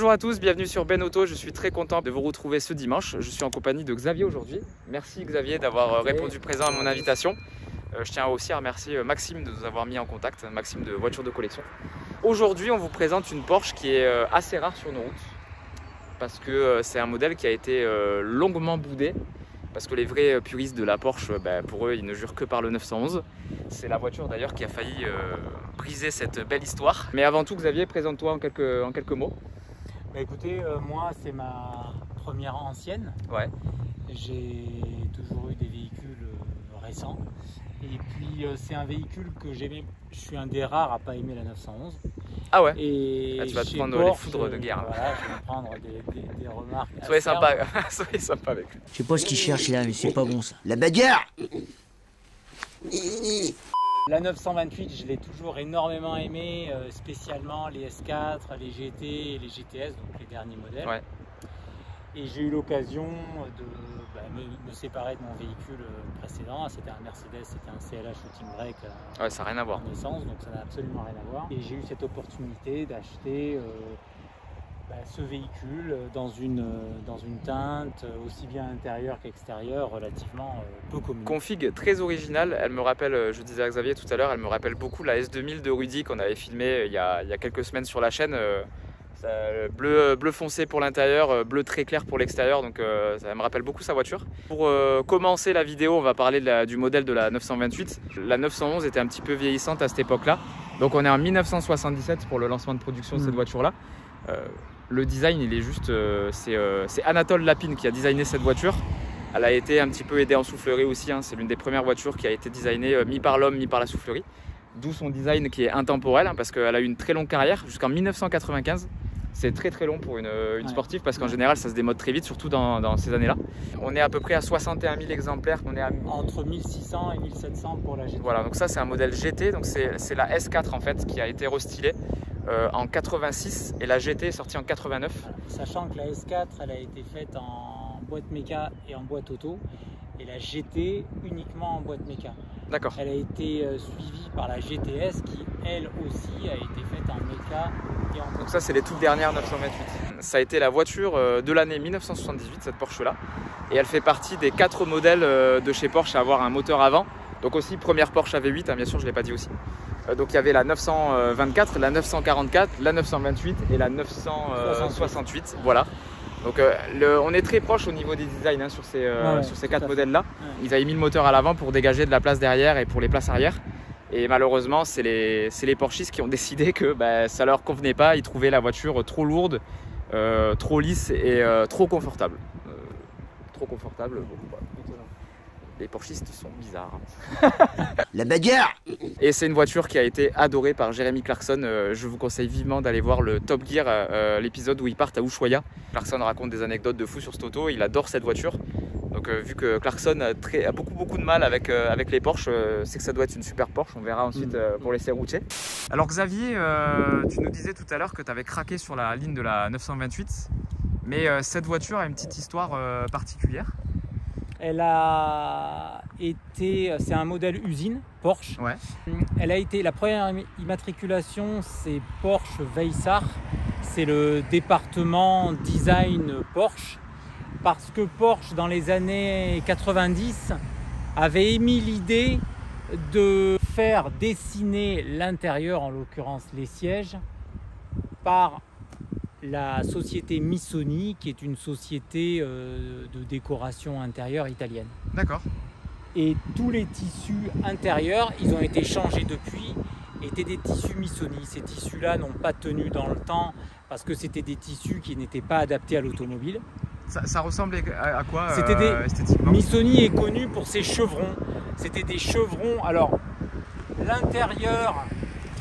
Bonjour à tous, bienvenue sur Ben Auto. Je suis très content de vous retrouver ce dimanche. Je suis en compagnie de Xavier aujourd'hui. Merci Xavier d'avoir répondu présent à mon invitation. Je tiens aussi à remercier Maxime de nous avoir mis en contact, Maxime de Voitures de Collection. Aujourd'hui, on vous présente une Porsche qui est assez rare sur nos routes parce que c'est un modèle qui a été longuement boudé. Parce que les vrais puristes de la Porsche, pour eux, ils ne jurent que par le 911. C'est la voiture d'ailleurs qui a failli briser cette belle histoire. Mais avant tout, Xavier, présente-toi en quelques mots. Écoutez, moi c'est ma première ancienne. Ouais. J'ai toujours eu des véhicules récents. Et puis c'est un véhicule que j'aimais. Je suis un des rares à pas aimer la 911. Ah ouais. Et là, tu vas te prendre Porsche, les foudres de guerre. Voilà, je vais me prendre des remarques. Soyez sympa, soyez sympa avec lui. Je sais pas ce qu'il cherche là, mais c'est pas bon ça. La bagarre. La 928, je l'ai toujours énormément aimée, spécialement les S4, les GT et les GTS, donc les derniers modèles. Ouais. Et j'ai eu l'occasion de me séparer de mon véhicule précédent. C'était un Mercedes, c'était un CLA Shooting Brake ouais, ça n'a rien à voir. En essence, donc ça n'a absolument rien à voir. Et j'ai eu cette opportunité d'acheter ce véhicule dans une teinte aussi bien intérieure qu'extérieure relativement peu commune. Config très originale, elle me rappelle, je disais à Xavier tout à l'heure, elle me rappelle beaucoup la S2000 de Rudy qu'on avait filmé il y a quelques semaines sur la chaîne. Bleu foncé pour l'intérieur, bleu très clair pour l'extérieur, donc ça me rappelle beaucoup sa voiture. Pour commencer la vidéo, on va parler du modèle de la 928. La 911 était un petit peu vieillissante à cette époque-là, donc on est en 1977 pour le lancement de production de cette voiture-là. Le design, il est juste, c'est Anatole Lapine qui a designé cette voiture. Elle a été un petit peu aidée en soufflerie aussi, hein. C'est l'une des premières voitures qui a été designée mi par l'homme, mi par la soufflerie. D'où son design qui est intemporel, hein, parce qu'elle a eu une très longue carrière jusqu'en 1995. C'est très long pour une sportive parce qu'en général ça se démode très vite, surtout dans ces années-là. On est à peu près à 61 000 exemplaires. On est à... Entre 1600 et 1700 pour la GT. Voilà, donc ça c'est un modèle GT, donc c'est la S4 en fait qui a été restylée en 86 et la GT est sortie en 89. Sachant que la S4 elle a été faite en boîte méca et en boîte auto et la GT uniquement en boîte méca. D'accord. Elle a été suivie par la GTS qui elle aussi a été faite en méca et en auto. Donc ça c'est les toutes dernières 928. Ça a été la voiture de l'année 1978 cette Porsche là et elle fait partie des 4 modèles de chez Porsche à avoir un moteur avant. Donc aussi première Porsche AV8, hein, bien sûr je ne l'ai pas dit aussi. Donc il y avait la 924, la 944, la 928 et la 968. Voilà. Donc on est très proche au niveau des designs, hein, sur ces 4 modèles là. Ouais. Ils avaient mis le moteur à l'avant pour dégager de la place derrière et pour les places arrière. Et malheureusement c'est les Porsches qui ont décidé que ça leur convenait pas. Ils trouvaient la voiture trop lourde, trop lisse et trop confortable. Trop confortable. Bon, voilà. Les Porschistes sont bizarres. La bagarre. Et c'est une voiture qui a été adorée par Jeremy Clarkson. Je vous conseille vivement d'aller voir le Top Gear, l'épisode où ils partent à Ushuaia. Clarkson raconte des anecdotes de fou sur cette auto. Il adore cette voiture. Donc vu que Clarkson a beaucoup de mal avec les Porsche, c'est que ça doit être une super Porsche. On verra ensuite pour les Serrucci. Alors Xavier, tu nous disais tout à l'heure que tu avais craqué sur la ligne de la 928. Mais cette voiture a une petite histoire particulière. Elle a été, c'est un modèle usine Porsche. Ouais. Elle a été, la première immatriculation, c'est Porsche Weissach. C'est le département design Porsche. Parce que Porsche, dans les années 90, avait émis l'idée de faire dessiner l'intérieur, en l'occurrence les sièges, par la société Missoni, qui est une société de décoration intérieure italienne. D'accord. Et tous les tissus intérieurs, ils ont été changés depuis, étaient des tissus Missoni. Ces tissus-là n'ont pas tenu dans le temps parce que c'était des tissus qui n'étaient pas adaptés à l'automobile. Ça ressemblait à quoi esthétiquement ? Missoni est connu pour ses chevrons. C'était des chevrons. Alors, l'intérieur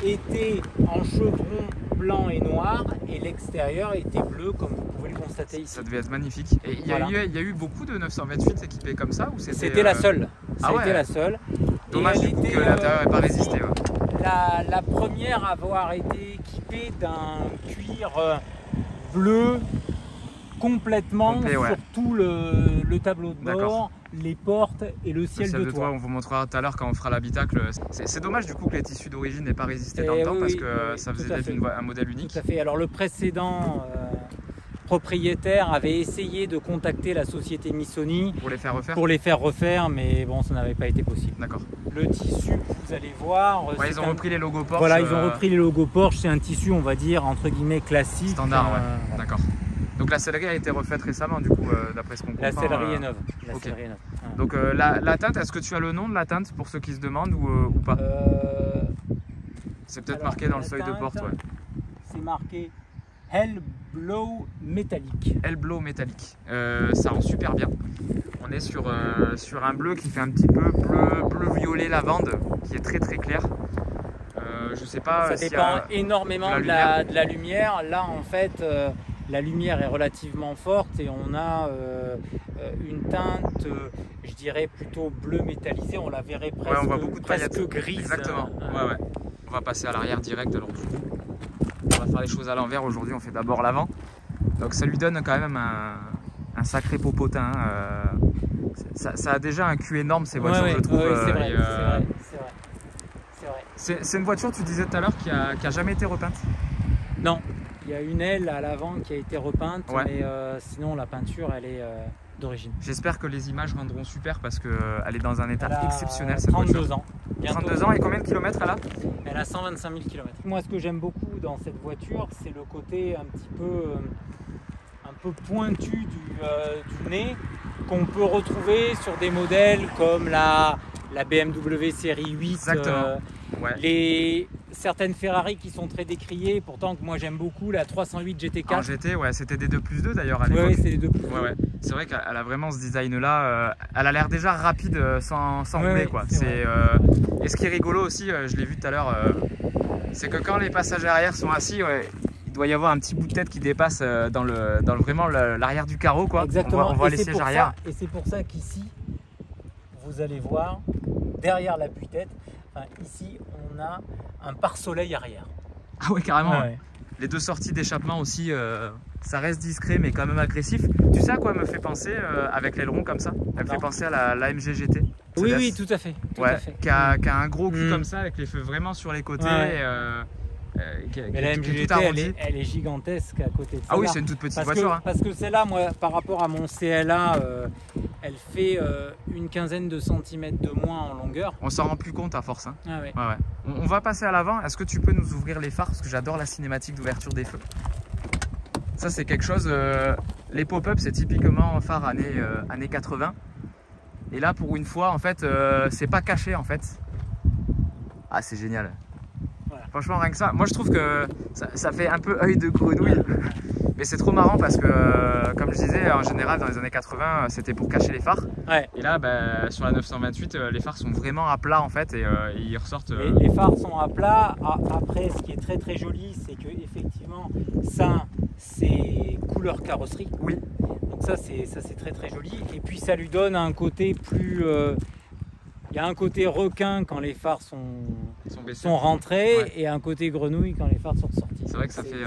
était en chevron blanc et noir et l'extérieur était bleu comme vous pouvez le constater ici. Ça devait être magnifique. Et il y a eu beaucoup de 928 équipés comme ça ou c'était la seule. C'était la seule. Dommage du coup que l'intérieur n'ait pas résisté. Ouais. La première à avoir été équipée d'un cuir bleu complètement complet, sur tout le tableau de bord, les portes et le ciel de toit. On vous montrera tout à l'heure quand on fera l'habitacle. C'est dommage du coup que les tissus d'origine n'aient pas résisté dans le temps parce que ça faisait un modèle unique. Tout à fait. Alors le précédent propriétaire avait essayé de contacter la société Missoni Pour les faire refaire. pour les faire refaire, mais bon, ça n'avait pas été possible. D'accord. Le tissu, vous allez voir, Ouais, ils ont repris les logos Porsche. Voilà, ils ont repris les logos Porsche. C'est un tissu, on va dire, entre guillemets, classique. Standard, ouais. Voilà. D'accord. Donc la sellerie a été refaite récemment, du coup, d'après ce qu'on comprend. La sellerie est neuve. La ok. sellerie est neuve. Ouais. Donc la teinte, est-ce que tu as le nom de la teinte pour ceux qui se demandent ou pas? C'est peut-être alors, marqué dans le la seuil de teinte, porte, ouais. C'est marqué Hellblow métallique. Hellblow métallique. Ça rend super bien. On est sur un bleu qui fait un petit peu bleu-violet lavande, qui est très très clair. Je sais pas Ça s'il y dépend a énormément de la de la lumière. Là, en fait, la lumière est relativement forte et on a une teinte, je dirais, plutôt bleu métallisé. On la verrait presque, Ouais, on voit beaucoup de presque paillettes. grise. Exactement. Ouais. On va passer à l'arrière direct. Alors, on va faire les choses à l'envers. Aujourd'hui, on fait d'abord l'avant. Donc, ça lui donne quand même un sacré popotin. Ça a déjà un cul énorme, ces voitures, je trouve. Ouais, c'est vrai, et, c'est vrai. c'est une voiture, tu disais tout à l'heure, qui a jamais été repeinte. Non, il y a une aile à l'avant qui a été repeinte, Ouais. mais sinon la peinture, elle est d'origine. J'espère que les images rendront super parce qu'elle est dans un état Elle a exceptionnel, cette 32 voiture. ans. Bientôt. 32 ans et combien de kilomètres elle a? Elle a 125 000 km. Moi, ce que j'aime beaucoup dans cette voiture, c'est le côté un peu pointu du nez qu'on peut retrouver sur des modèles comme la BMW série 8. Exactement. Ouais. Certaines Ferrari qui sont très décriées, pourtant que moi j'aime beaucoup, la 308 GT4. En GT, ouais, c'était des 2+2 d'ailleurs à l'époque. Oui, c'est les deux plus. Ouais. C'est vrai qu'elle a vraiment ce design-là. Elle a l'air déjà rapide sans rouler, quoi. Et ce qui est rigolo aussi, je l'ai vu tout à l'heure, c'est que quand les passagers arrière sont assis, il doit y avoir un petit bout de tête qui dépasse dans vraiment l'arrière du carreau, quoi. Exactement. On voit Et les c'est sièges pour arrière. ça- Et c'est pour ça qu'ici, vous allez voir, derrière l'appui-tête, ici, on a un pare-soleil arrière. Ah ouais, carrément. Ouais. Les deux sorties d'échappement aussi, ça reste discret mais quand même agressif. Tu sais à quoi elle me fait penser avec l'aileron comme ça? Elle me fait penser à la MG GT. Oui, oui, tout à fait. Tout à fait. Qui a un gros cul comme ça avec les feux vraiment sur les côtés. Ouais. Mais la qui est MG tout GT, arrondi. elle est gigantesque à côté de ça. Ah oui, c'est une toute petite voiture. Hein. Parce que celle-là, moi, par rapport à mon CLA, elle fait une quinzaine de centimètres de moins en longueur. On s'en rend plus compte à force. Hein. Ah ouais. Ouais. On va passer à l'avant. Est-ce que tu peux nous ouvrir les phares? Parce que j'adore la cinématique d'ouverture des feux. Ça, c'est quelque chose. Les pop-up, c'est typiquement phare années 80. Et là, pour une fois, en fait, c'est pas caché, en fait. Ah, c'est génial. Voilà. Franchement, rien que ça. Moi, je trouve que ça fait un peu œil de grenouille. Mais c'est trop marrant parce que, comme je disais, en général, dans les années 80, c'était pour cacher les phares. Ouais. Et là, sur la 928, les phares sont vraiment à plat, en fait, et ils ressortent. Les phares sont à plat. Après, ce qui est très très joli, c'est que effectivement, ça, c'est couleur carrosserie. Oui. Donc ça, c'est très très joli. Et puis, ça lui donne un côté plus. Il y a un côté requin quand les phares sont rentrés, Ouais. et un côté grenouille quand les phares sont sortis. C'est vrai que ça fait.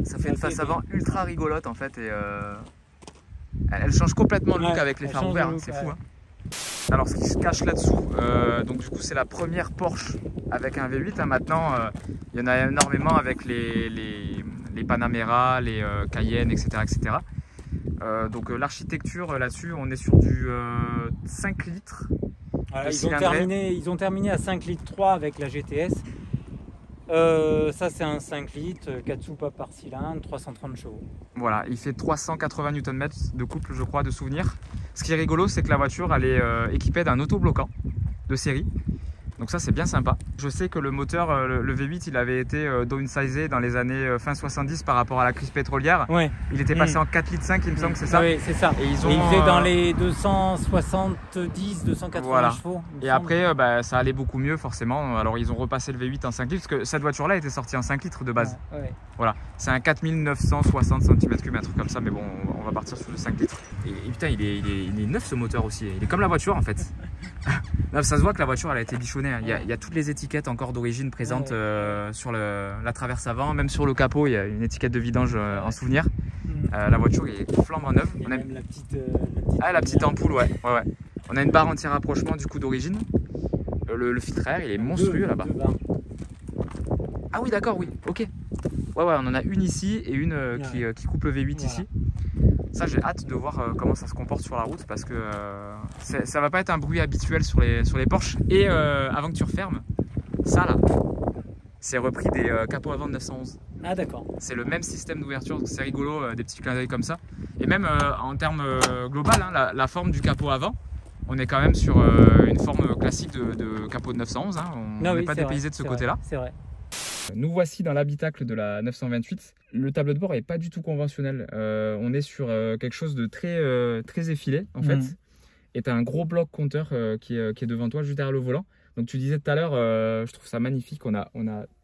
Ça fait c'est une assez face bien. avant ultra rigolote en fait et elle change complètement le look Ouais, avec les elle phares change ouverts, le look, c'est ouais. fou. Hein. Alors ce qui se cache là-dessous, donc du coup c'est la première Porsche avec un V8. Hein. Maintenant il y en a énormément avec les Panamera, les Cayenne, etc. etc. Donc l'architecture là-dessus, on est sur du 5 litres. Voilà, de ils ont terminé à 5 litres 3 avec la GTS. Ça c'est un 5 litres, 4 soupapes par cylindre, 330 chevaux. Voilà, il fait 380 Nm de couple, je crois, de souvenir. Ce qui est rigolo, c'est que la voiture, elle est équipée d'un autobloquant de série. Donc ça, c'est bien sympa. Je sais que le moteur, le V8, il avait été downsizé dans les années fin 70 par rapport à la crise pétrolière. Ouais. Il était passé en 4,5 litres, il me semble que c'est ça. Oui, c'est ça. Et ils ont, il fait dans les 270, 280 voilà. chevaux. il me Et semble. après, ça allait beaucoup mieux forcément. Alors ils ont repassé le V8 en 5 litres, parce que cette voiture-là était sortie en 5 litres de base. Ouais. Voilà, c'est un 4960 cm3, un truc comme ça, mais bon, on va partir sur le 5 litres. Et putain, il est neuf ce moteur aussi, il est comme la voiture en fait. Non, ça se voit que la voiture elle a été bichonnée, hein. Il y a toutes les étiquettes encore d'origine présentes sur la traverse avant, même sur le capot il y a une étiquette de vidange en souvenir. La voiture est flambant neuve. Il y a On a... même la petite, la petite ampoule, ouais. On a une barre anti-rapprochement du coup d'origine. Le filtre à air il est monstrueux là-bas. Ah oui d'accord, oui, ok. Ouais, on en a une ici et une qui coupe le V8 Voilà. ici. Ça, j'ai hâte de voir comment ça se comporte sur la route parce que ça va pas être un bruit habituel sur les Porsche. Et avant que tu refermes, ça là, c'est repris des capots avant de 911. Ah d'accord. C'est le même système d'ouverture, c'est rigolo, des petits clins d'œil comme ça. Et même en termes global, hein, la forme du capot avant, on est quand même sur une forme classique de capot de 911. Hein. On n'est pas dépaysé de ce côté-là. C'est vrai. Nous voici dans l'habitacle de la 928. Le tableau de bord n'est pas du tout conventionnel. On est sur quelque chose de très effilé en fait. Et tu as un gros bloc compteur qui est devant toi, juste derrière le volant. Donc tu disais tout à l'heure, je trouve ça magnifique. On a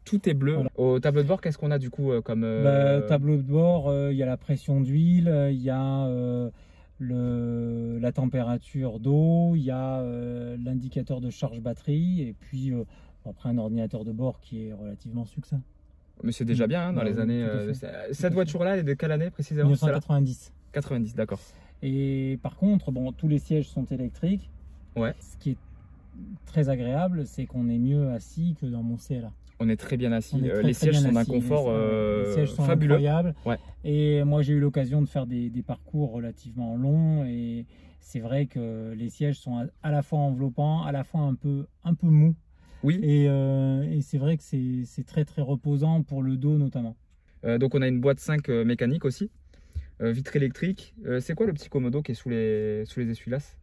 tout est bleu. Voilà. Au tableau de bord, qu'est-ce qu'on a du coup comme tableau de bord, il y a la pression d'huile, il y a la température d'eau, il y a l'indicateur de charge batterie et puis après un ordinateur de bord qui est relativement succinct. Mais c'est déjà bien hein, dans les années. Cette voiture-là, elle est de quelle année précisément? 1990. 90, d'accord. Et par contre, bon, tous les sièges sont électriques. Ouais. Ce qui est très agréable, c'est qu'on est mieux assis que dans mon CLA. On est très bien assis. Les sièges sont d'un confort les sièges sont fabuleux. Incroyables. Ouais. Et moi, j'ai eu l'occasion de faire des parcours relativement longs. Et c'est vrai que les sièges sont à la fois enveloppants, à la fois un peu mous. Oui. Et c'est vrai que c'est très très reposant pour le dos notamment. Donc on a une boîte 5 mécanique aussi. Vitre électrique. C'est quoi le petit commodo qui est sous les essuie-glaces?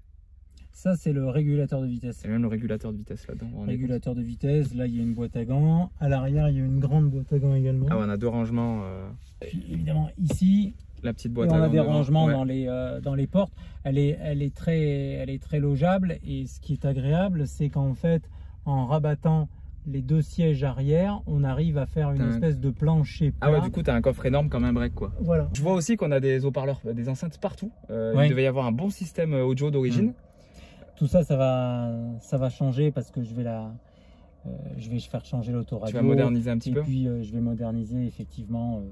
Ça, c'est le régulateur de vitesse. Il y a même le régulateur de vitesse là-dedans. Régulateur de vitesse, là il y a une boîte à gants. À l'arrière, il y a une grande boîte à gants également. Ah ouais, on a 2 rangements. Puis évidemment, ici, la petite boîte à on gants. a des rangements ouais. dans les portes. Elle est très logeable. Et ce qui est agréable, c'est qu'en fait, en rabattant les 2 sièges arrière, on arrive à faire une espèce de plancher plat. Ah ouais, du coup, tu as un coffre énorme comme un break quoi. Voilà. Je vois aussi qu'on a des haut-parleurs, des enceintes partout. Il devait y avoir un bon système audio d'origine. Tout ça, ça va changer parce que je vais faire changer l'autoradio. Tu vas moderniser un petit peu. Et puis je vais moderniser effectivement,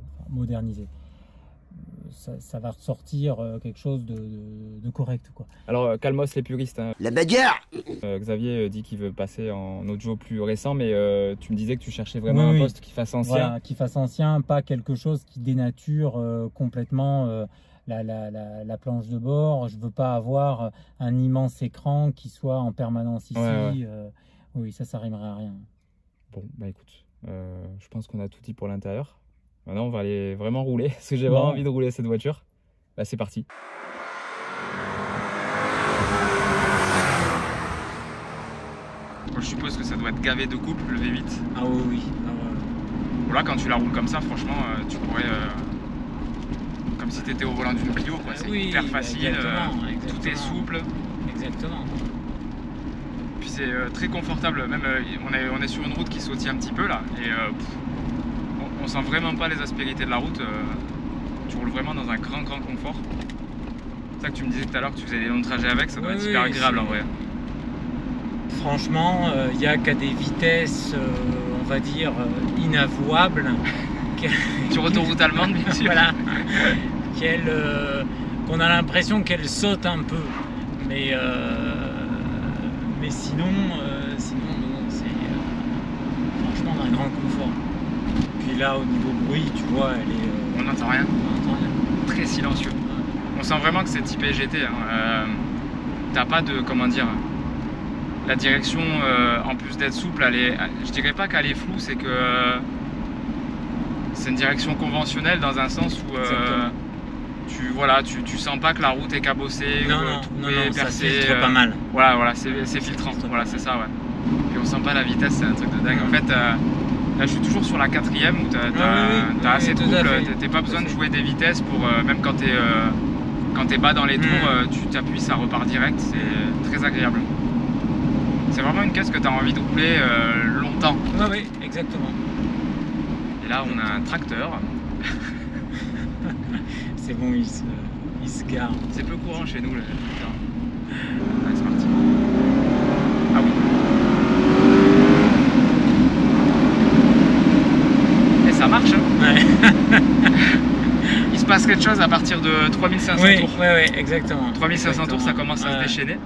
ça va ressortir quelque chose de correct quoi. Alors calmos les puristes. Hein. La bagarre. Xavier dit qu'il veut passer en audio plus récent, mais tu me disais que tu cherchais vraiment un poste qui fasse ancien. Voilà, qui fasse ancien, pas quelque chose qui dénature complètement la planche de bord. Je veux pas avoir un immense écran qui soit en permanence ici. Ouais. Oui, ça rimerait à rien. Bon, bah écoute, je pense qu'on a tout dit pour l'intérieur. Maintenant, on va aller vraiment rouler, parce que j'ai vraiment envie de rouler cette voiture. Bah, c'est parti. Je suppose que ça doit être gavé de couple, le V8. Ah oui. Là, quand tu la roules comme ça, franchement, tu pourrais... comme si tu étais au volant d'une Clio, quoi. C'est hyper facile, exactement. Tout est souple. Exactement. Puis c'est très confortable, même on est sur une route qui sautille un petit peu là, et on sent vraiment pas les aspérités de la route, tu roules vraiment dans un grand confort. C'est ça que tu me disais tout à l'heure que tu faisais des longs trajets avec, ça doit être super agréable en vrai. Franchement, il n'y a qu'à des vitesses, on va dire, inavouables. Sur autoroute allemande, bien sûr. Voilà. Qu'on a l'impression qu'elle saute un peu. Mais sinon, c'est franchement d'un grand confort. Puis là, au niveau bruit, tu vois, on n'entend rien. Très silencieux. On sent vraiment que c'est typé GT. Hein. T'as pas de, comment dire, la direction, en plus d'être souple, je dirais pas qu'elle est floue, c'est que c'est une direction conventionnelle dans un sens où tu sens pas que la route est cabossée ou percée. Ça filtre pas mal. Voilà, c'est filtrant. Voilà, c'est ça, ouais. Puis on sent pas la vitesse, c'est un truc de dingue. En fait, là, je suis toujours sur la 4e où t'as assez de couple. T'as pas besoin de jouer des vitesses pour même quand t'es bas dans les tours, tu t'appuies, ça repart direct. C'est très agréable. C'est vraiment une caisse que t'as envie de rouler longtemps. Oui, exactement. Et là, on a un tracteur. C'est bon, il se gare. C'est peu courant chez nous, le tracteur. Allez, c'est parti. Ah oui. Et ça marche, hein. Ouais. Il se passe quelque chose à partir de 3500 tours. Oui, exactement. 3500 tours, ça commence à se déchaîner.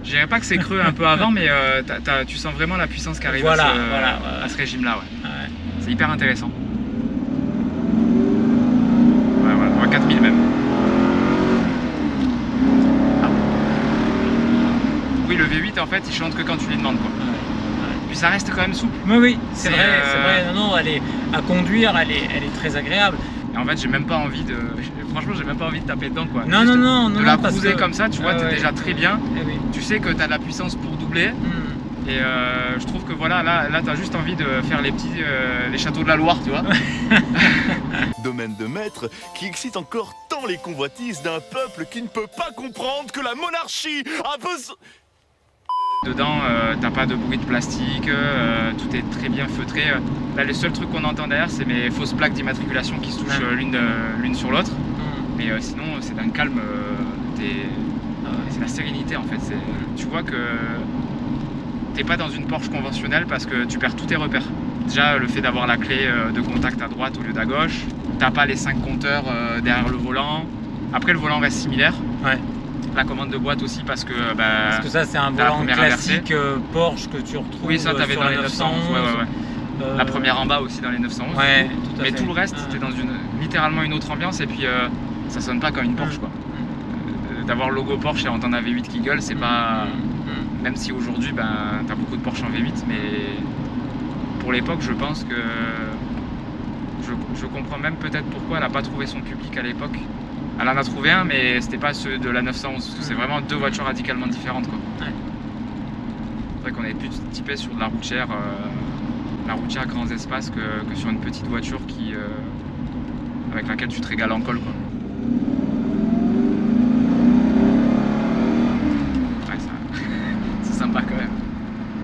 Je dirais pas que c'est creux un peu avant, mais tu sens vraiment la puissance qui arrive à ce régime-là. Ouais. C'est hyper intéressant. 4000 même. Ah. Oui, le V8 en fait il chante que quand tu lui demandes quoi. Puis ça reste quand même souple. Oui, c'est vrai. Non, elle est à conduire, elle est très agréable. Et en fait, j'ai même pas envie de. Franchement, j'ai même pas envie de taper dedans quoi. Non, de la cruiser comme ça, tu vois, t'es déjà très bien. Oui. Tu sais que t'as de la puissance pour doubler. Et je trouve que voilà, là t'as juste envie de faire les petits les châteaux de la Loire, tu vois. Domaine de maître qui excite encore tant les convoitises d'un peuple qui ne peut pas comprendre que la monarchie a besoin. Dedans, t'as pas de bruit de plastique, tout est très bien feutré. Là, les seuls trucs qu'on entend derrière, c'est mes fausses plaques d'immatriculation qui se touchent l'une sur l'autre. Mais sinon, c'est d'un calme, c'est la sérénité en fait. Tu vois que t'es pas dans une Porsche conventionnelle parce que tu perds tous tes repères. Déjà, le fait d'avoir la clé de contact à droite au lieu d'à gauche, t'as pas les 5 compteurs derrière le volant. Après, le volant reste similaire. Ouais. La commande de boîte aussi parce que parce que ça c'est un volant classique Porsche que tu retrouves. Oui, ça t'avais sur dans les 911. Ouais. La première en bas aussi dans les 911. Ouais, tout à fait. Mais tout le reste c'était dans littéralement une autre ambiance et puis ça sonne pas comme une Porsche quoi. D'avoir le logo Porsche et entendre un V8 qui gueule, c'est pas. Même si aujourd'hui t'as beaucoup de Porsche en V8, mais pour l'époque je pense que je comprends même peut-être pourquoi elle a pas trouvé son public à l'époque. Elle en a trouvé un, mais c'était pas ceux de la 911, parce que c'est vraiment deux voitures radicalement différentes quoi. Ouais. C'est vrai qu'on est plus typé sur de la routière grands espaces que sur une petite voiture avec laquelle tu te régales en col quoi. Ouais, c'est sympa quand même.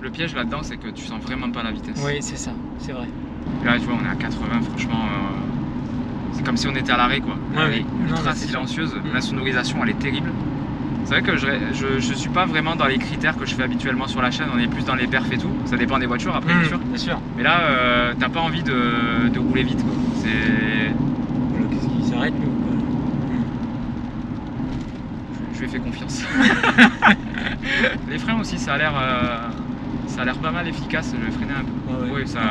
Le piège là-dedans, c'est que tu sens vraiment pas la vitesse. Oui, c'est ça, c'est vrai. Et là, tu vois, on est à 80, franchement. C'est comme si on était à l'arrêt quoi. Elle est ultra silencieuse, la sonorisation elle est terrible. C'est vrai que je suis pas vraiment dans les critères que je fais habituellement sur la chaîne, on est plus dans les perfs et tout. Ça dépend des voitures après bien sûr. Mais là t'as pas envie de rouler vite quoi. Qu'est-ce qui s'arrête lui ou quoi? Je lui ai fait confiance. Les freins aussi ça a l'air pas mal efficace, je vais freiner un peu. Ouais. Oui, ça.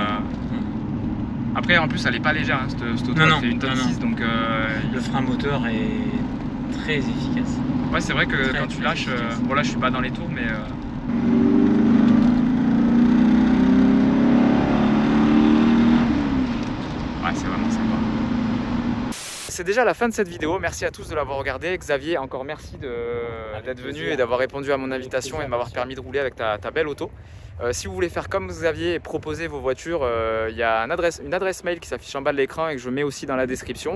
Après, en plus, elle est pas légère, hein, cette auto, elle fait une tonne 6, donc... le frein moteur est très efficace. Ouais, c'est vrai que quand tu lâches... bon, là, je suis pas dans les tours, mais... Ouais, c'est vraiment sympa. C'est déjà la fin de cette vidéo, merci à tous de l'avoir regardé. Xavier, encore merci d'être venu et d'avoir répondu à mon invitation et de m'avoir permis de rouler avec ta belle auto. Si vous voulez faire comme Xavier et proposer vos voitures, il y a une adresse mail qui s'affiche en bas de l'écran et que je mets aussi dans la description.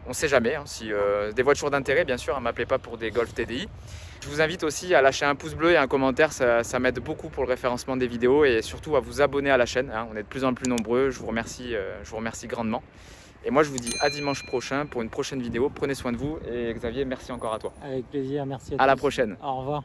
On ne sait jamais, hein, si des voitures d'intérêt bien sûr, ne m'appelez pas pour des Golf TDI. Je vous invite aussi à lâcher un pouce bleu et un commentaire, ça m'aide beaucoup pour le référencement des vidéos et surtout à vous abonner à la chaîne, hein. On est de plus en plus nombreux, je vous remercie grandement. Et moi je vous dis à dimanche prochain pour une prochaine vidéo, prenez soin de vous et Xavier merci encore à toi. Avec plaisir, merci à tous. À la prochaine. Au revoir.